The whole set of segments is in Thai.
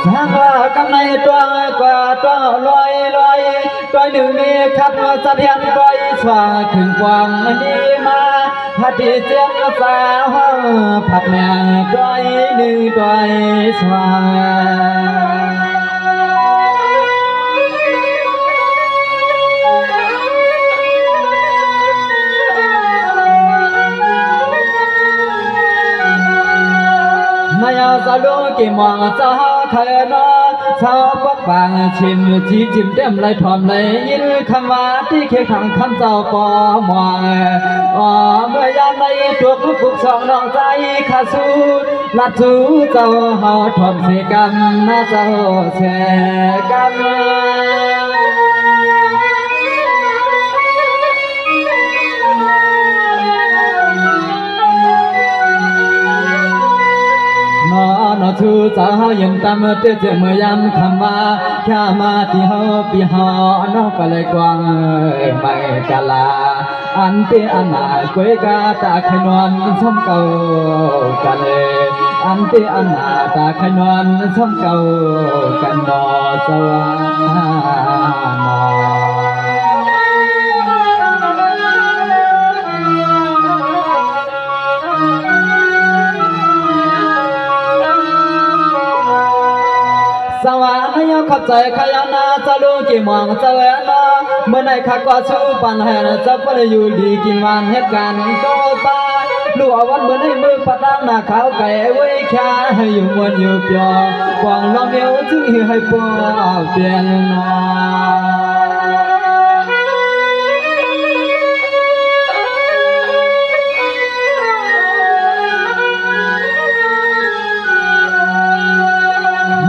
sáng là cam này toa quả toa loài toa nữ mi khắp sát hiện toa xóa khừng quang đi mà hạt đi trên xa hoa phạt mẹ toa nữ toa xóa maya sa lu kỳ mong sa khơi nó sao bắc vàng chìm chỉ chìm đem lại thòm lại nhìn khăm vá tí khi khẳng khăm giàu có mong mưa giang đây tuột cuộc sống nòng tay khá su lát chú giàu họ thòm sẽ cam na giàu sẽ cam nó chú cháu yên tâm tiết chế mưa yam khăm ma kha ma ti ho pi ho nó phải lại quang mày cả là anh ti anh à quê ca ta khai non sông cầu cả lệ anh ti anh à ta khai non sông cầu cả nọ sâu nọ sao anh nhớ khócใจkhai anh sao luôn kỳ mong sao anhเมื่อไหร่ข้าก็สู้ปัญหาจะไปอยู่ดีกินวันเหตุการณ์ก็ตายลูกวันเมื่อไหร่มือปัดน้ำหน้าขาวไก่ไว้แค่ให้อยู่มวนอยู่เปียกวางลองเดียวจึงให้ปอเปลี่ยน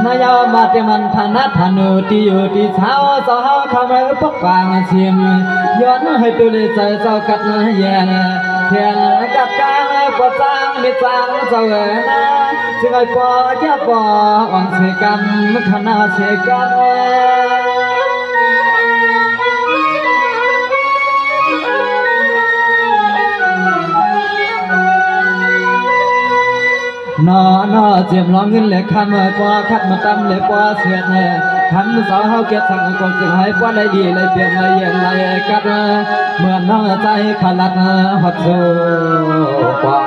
นายามาเตมันธนัทนุติโยติเช้าสาวขมายปกวางชิมย้อนให้ตัวเล็กใจเจ้ากัดเย็นเทียนกัดกางปวดจางมิจางเจ้าเอ๋นะช่วยปอแค่ปออ่อนเสกันขนาเสกันนอเจียมร้องเงินเหล็กคำปอคัดมาตำเหล็กปอเสียดเนี่ยคำสาวเฮาเก็บสั่งกดจึงให้ปอได้ดีเลยเปลี่ยนเลยเย็นเลยกัดเมื่อน้องใจขลัดหัดสู้ปอ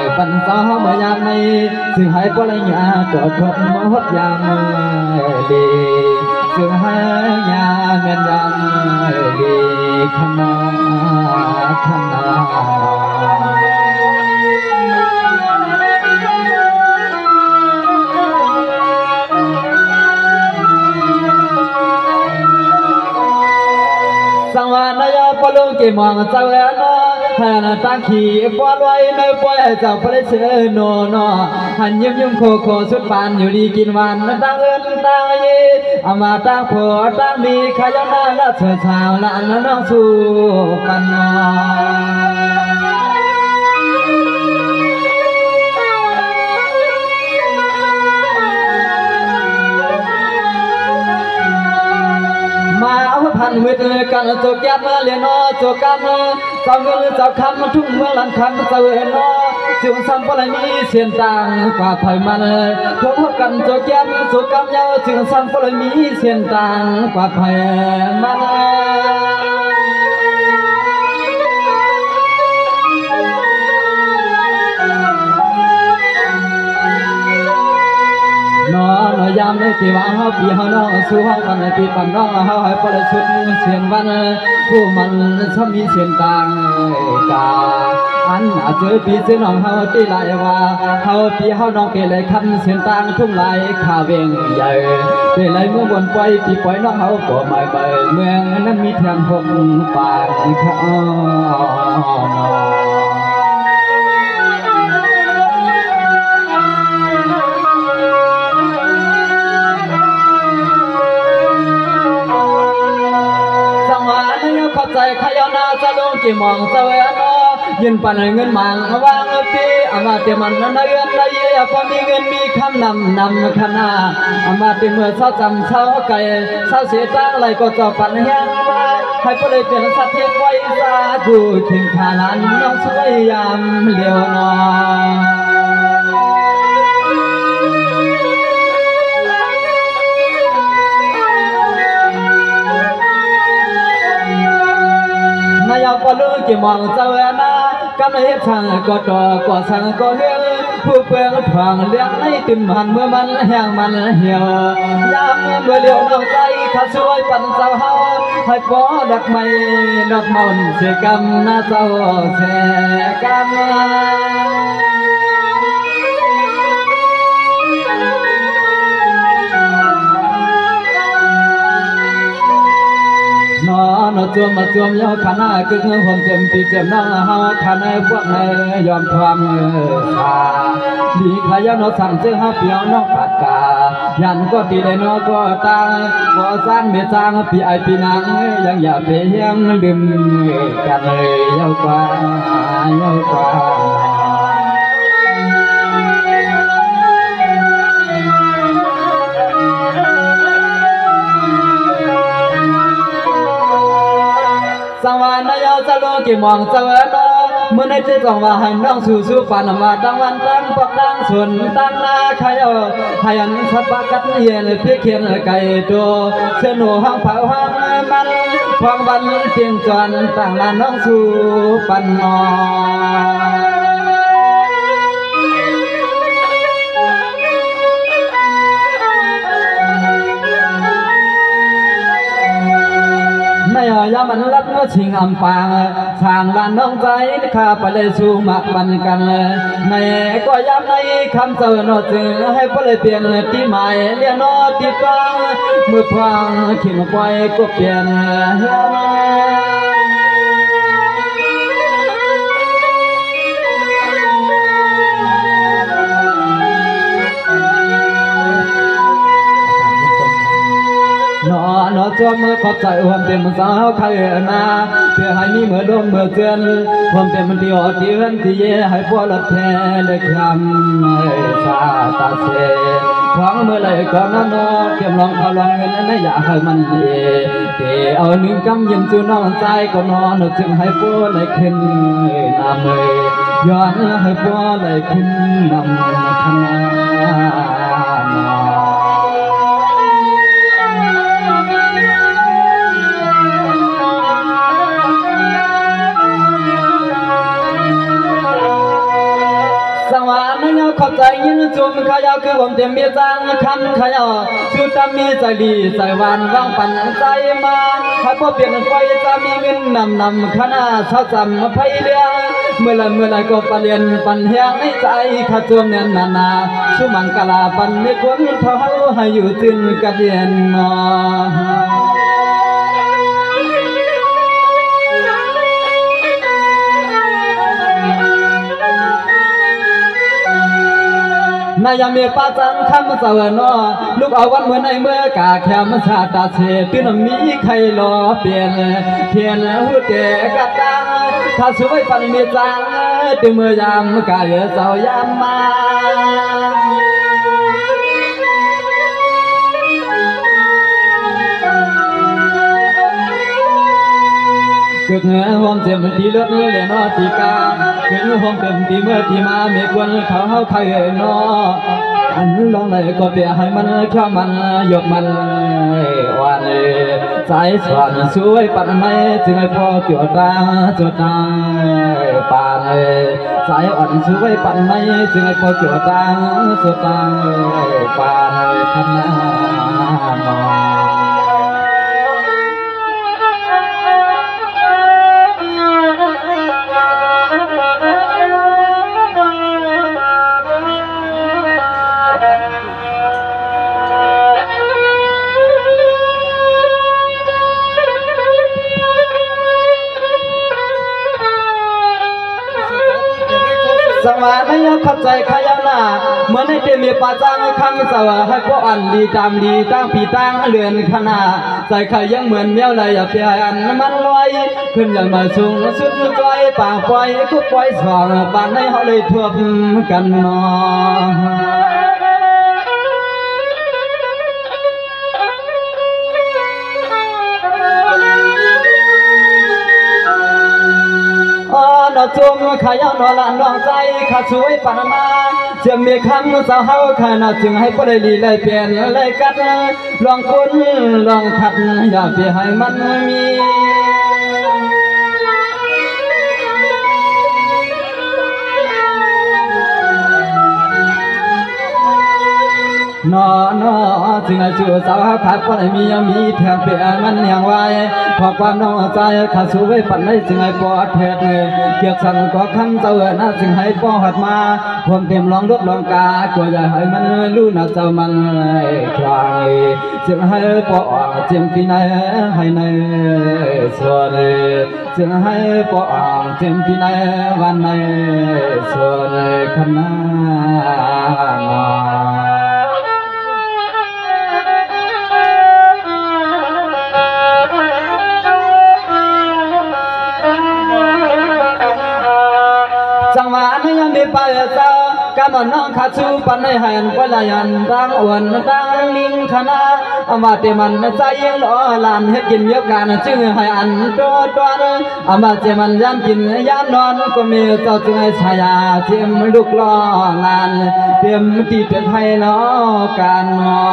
ยปันสาวเมื่อยามนี้จึงให้ปอได้ยาตัวทบมหดยามดีจึงให้ยาเงินยามดีขนาสังวานายปลุงกี่มองเจ้าเอ๋นหันตั้งขี่ปอลอยในปอยเจ้าพระเชโนนหันยิ้มโคสุดปานอยู่ดีกินวันตั้งเอินตั้งยีอามาตั้งผัวตั้งมีขยันละเฉยชาวละน้องสู้กันพันวิทย์กันโจแก้มเลียนโจกันเจ้าเงินเจ้าคำทุ่งเมืองหลังคำเจ้าเห็นจึงซ้ำปลายมีเสียนต่างกว่าไผ่มันพบกันโจแก้มโจกำยาวจึงซ้ำปลายมีเสียนต่างกว่าไผ่มันยามในที่ว่าเขาปีเขาน้องสู้เขากันในปีปั่นน้องเขาให้ประชุดเสียงวันผู้มันชอบมีเสียงต่างกาอันอาจจะปีเสียงน้องเขาตีไหลว่าเขาปีเขาน้องเกล้คำเสียงต่างทุ่งไหลขาเวงใหญ่เกล้เมื่อบนปล่อยปีปล่อยน้องเขาก็ไม่ไปเมืองนั้นมีแถมหกปากเขาใจขยานาจะลงกี่มองเจ้าเอ๋นยืนปั่นเงินมังวางปีอามาเตมันนั่นเงินได้ยพอมีเงินมีคำนำขนาอามาเตเมื่อเช้าจำเช้าไก่เช้าเสียจ้างไรก็จะปั่นแห้งให้พอได้เป็นสัตว์เทพไว้ซาดูเข่งขาลันน้องสวยยามเลี้ยวนอ กี่มองเจ้าหน้ากำเฮ็ดช่างก็ต่อก็สั่งก็เฮ็ดผู้เปลืองทางเลี้ยงในติ่มหันเมื่อมันแห้งมันเหี่ยวยามเมื่อเลี้ยวน้องใจข้าช่วยปั่นเจ้าเฮาให้พอดักไม้ดักมันเสียกำหน้าเจ้าเสียกำนอนจวมมาจวมยาวขนาคึกเงาผมเจ็มปีเจ็มน้องเฮาขนาพวกในยอมความสาดีขายนอสั่งเจ้าเฮาเปียวน้องปากกายันก็ตีได้นอก็ตังก็สร้างเมสร้างปีไอปีนังยังอย่าเพียงลืมกันเลยยาวกว่ายาวกว่าสังวานายาจะโลกี่มองเจ้าเนาะเมื่อในใจต้องว่าให้น้องสู้ฝันมาตั้งวันตั้งปักตั้งส่วนตั้งนาขยอให้อันสับปะกัดเย็นเพียเขียนไก่ตัวเชื่อหนูห้องเผาห้องมันความวันเตียงจวนตั้งลานน้องสู้ปันนอนายยามันรัดเมื่อชิงอัมปางทางลานน้องใจข้าไปเลยสู่มักบันกันในก็ย้ำในคำเตือนจึงให้พเลยเปลี่ยนที่หมายเรียนนอที่ฟังเมื่อฟังขิงไปก็เปลี่ยนนอจอมมือขอบใจความเต็มสาวใครนาเพื่อให้มีเมื่อดมเมื่อเตือนความเต็มที่อดที่เอื้อนที่เย่ให้พวกรับแทนเลยคำสาตาเสฟังเมื่อไรก็นอนเก็บลองเขาลองเงินนั้นอยากให้มันดีเดี๋ยวเอาหนึ่งกำยิ้มจูน้องใจก็นอนจึงให้พวกเลยขึ้นนำเลยย้อนให้พวกเลยขึ้นนำคณะขอบใจยินจุ่มขยาวคือผมเต็มมีจางคำขยาวชุดจำมีใจดีใจหวานวางปั่นใจมาให้พอเปลี่ยนไฟจะมีเงินนำคณะชาวจำไฟเลี้ยเมื่อไรก็ปันเรียนปันเฮียงในใจข้าจวมเนียนนาสุมังกลาปันไม่ควรเท่าให้อยู่ตื่นกระเดียนนอนายมีป้าจังคำเสวนอลูกเอาวันเมื่อในเมื่อกาแคมชาตาเสตื่นมีใครรอเปลี่ยนเทียนหัวเจกะตังถ้าสวยปันมีจังตื่นเมื่อยามกายเจ้ายามมาเกิดเนื้อหอมเต็มที่เลือดเลี้ยนอตีกาเกิดหอมเต็มที่เมื่อที่มาไม่ควรเขาใครนออันลองเลยก็เปียให้มันแค่มันยกมันวันใจสวนสวยปันไม่จึงให้พอเกี่ยวตาจุดตาปานใจอ่อนสวยปันไม่จึงให้พอเกี่ยวตาจุดตาปานขนาสวรรค์เข้าใจขยันหน้าเหมือนในเตมีป่าจังคำสวรรค์ให้พวกอันดีตามดีตั้งปีตั้งเรือนขนาใจใครยังเหมือนเมียวเลยอย่าเปลี่ยนมันลอยขึ้นอย่างมาสูงสุดจอยปากปล่อยกุ๊บปล่อยสองปานให้เขาเลยทวบกันนอดอกจุ่มขายนอละน้องใจข้าช่วยปานมาจะมีคำสาวเฮาขนาดจึงให้พอได้ดีเลยเปลี่ยนเลยกัดลองคุ้นลองขัดอย่าเปลี่ยนให้มันมี นอนอจึงไอจู่สาวขาดคนมียังมีแถมเปียมันยังไว้พอความน้องใจขาดสู้ไว้ฝันในจึงไอปอดเถิดเกี่ยวสั่งก็คำเจ้าน่าจึงให้ปอหัดมาผมเต็มลองรถลองกากลัวอย่าให้มันรู้น่าเจ้ามันคลายจึงให้ปอจึงที่ไหนให้ในส่วนจึงให้ปอจึงที่ไหนวันในส่วนขนาจังหวะนี้ยังมีไปเจ้ากำมันน้องขาชูปันในหันว่าลายันดังอ้วนดังนิ่งขณะอามาเตมันใจยังล้อลานให้กินเยอะกันจึงให้อันโดดดวนอามาเจมันย้ำกินย้ำนอนก็มีเจ้าจึงให้ชายาเทียมลูกล้องานเตรียมที่เป็นให้ล้อการนอ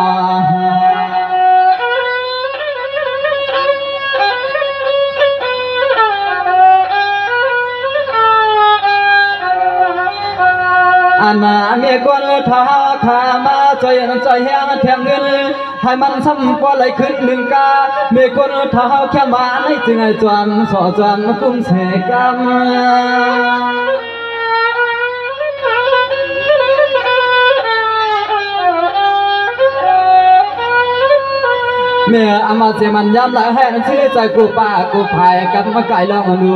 อันน่ะมีคนท้าขามาใจใจแห้งแทงเงินให้มันซ้ำกว่าไหลขึ้นหนึ่งกามีคนท้าแค่มาในจึงให้จวนสอจวนกุ้งเสกำเมื่ออามาเจมันย้ำหลายให้ชื่อใจกูป่ากูภายกับมาไก่ลองดู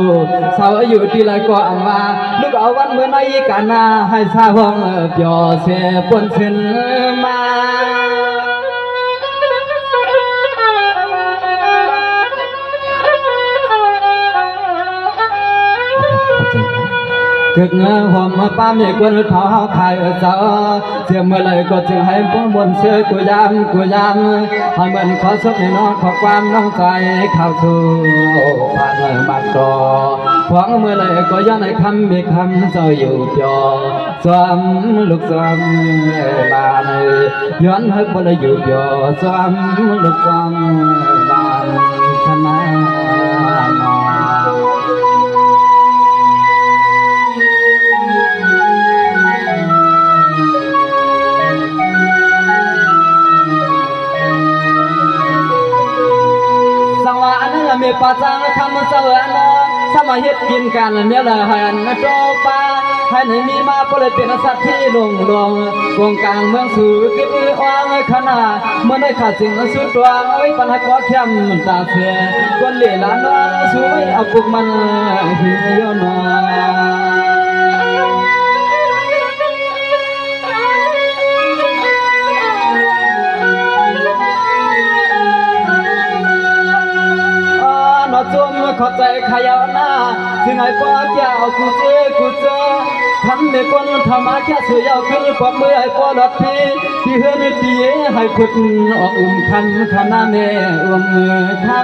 สาวอยู่ที่ไรก็อามาลูกเอาวันเมื่อในกันนาให้สาวงเปียวเสียปนเส้นมาเกิดเงาหอมป้ามีคนท้อขายเจ้าเชื่อเมื่อไรก็จึงให้ป้องบนเสื้อกูยามให้เหมือนขอสุขในน้องขอความน้องใจเข้าสู่ผ่านมาต่อหวังเมื่อไรก็ย้อนให้คำมีคำเจ้าอยู่จอซ้อมลูกซ้อมลานย้อนให้บ่ได้อยู่จอซ้อมลูกซ้อมลานขนามีปาจังคำเสวนสมัยเฮ็ดกินกันเมื่อไรหันโจปาให้หนึ่งมีมาก็เลยเป็นสัตว์ที่ลงวงกลางเมืองสู่กิบอ้างขนาเมื่อได้ขาดจึงสุดตัวไว้ปัญหาก็เข้มตาเสือคนเลี้ยล้านน้องสู้ไม่เอาปุกมันหิวยนจมขอบใจขยาวหน้าถึงไอ้ป้าแก้วกูเจอทำในคนทำมาแค่เสียเอาขึ้นปอบมือไอ้ป้าหลับที่เฮือนตีให้ขุดออกคันขนาแม่มือทำ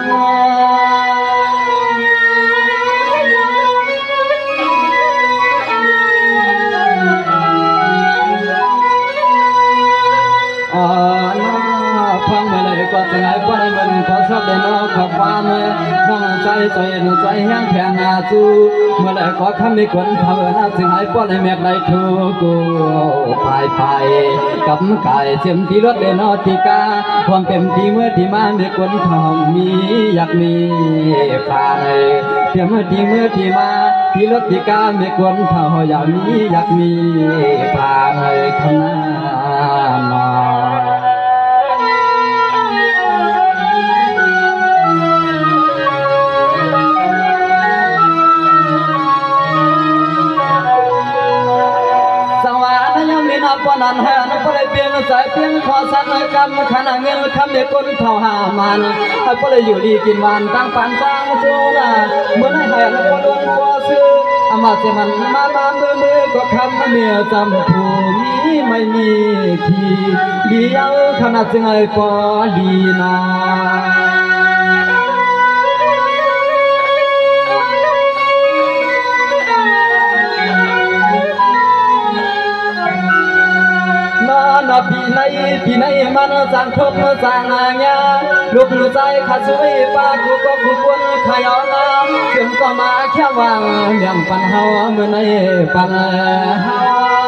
ฟังไปเลยก็จะไงก็ได้มันขอชอบได้นอกขอความน้องใจแห้งแข็งอาจูเมื่อไรก็คำมีคนเผาหน้าจึงให้ป้อนให้แม่ได้ทูกูไปกับกายเชื่อมที่รถเดินอติกาความเต็มที่เมื่อที่มามีคนทองมีอยากมีฝ่ายเชื่อมเมื่อที่มาที่รถติกามีคนเผาอยากมีฝ่ายขนาดปนันแห่นปลายเพียงสายเพียงขอสันกรรมขณะเงินคำเด็กคนเท่าหามันให้ปลายอยู่ดีกินวันตั้งปันตั้งโซนาเมื่อให้แห่นปลวนปอซื้ออามาเจมันมามือก็คำเมียจำผู้มีไม่มีทีเดียวขนาดจึงไอ้ปอดีนาพี่ในมันสร้างครบสร้างงานลูกใจขาดสวยปากกูก็กูควรขยอน้ำจึงก็มาแค่วางเรื่องปัญหาเมื่อในปัญหา